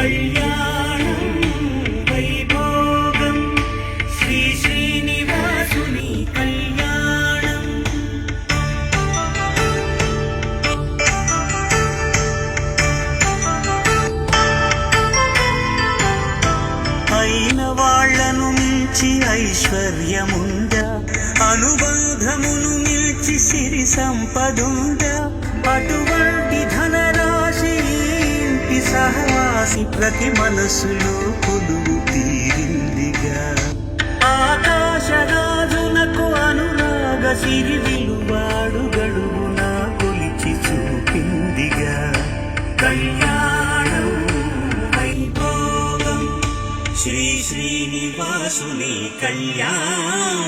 కళ్యాణం వైభోగం శ్రీ శ్రీనివాసుని కళ్యాణం. అయిన వాళ్లను మించి ఐశ్వర్యముందా, అనుబంధమును మించి సిరి సంపదుందా, అటువంటి ధనరాశి ఇంటి సహవాసి ప్రతి మనసులో కొలువు తీరిందిగా. ఆకాశరాజునకు అనురాగ సిరి విలువాడు గడువున కొలిచి చూపిందిగా. కళ్యాణం వైభోగం శ్రీ శ్రీనివాసుని కళ్యాణం.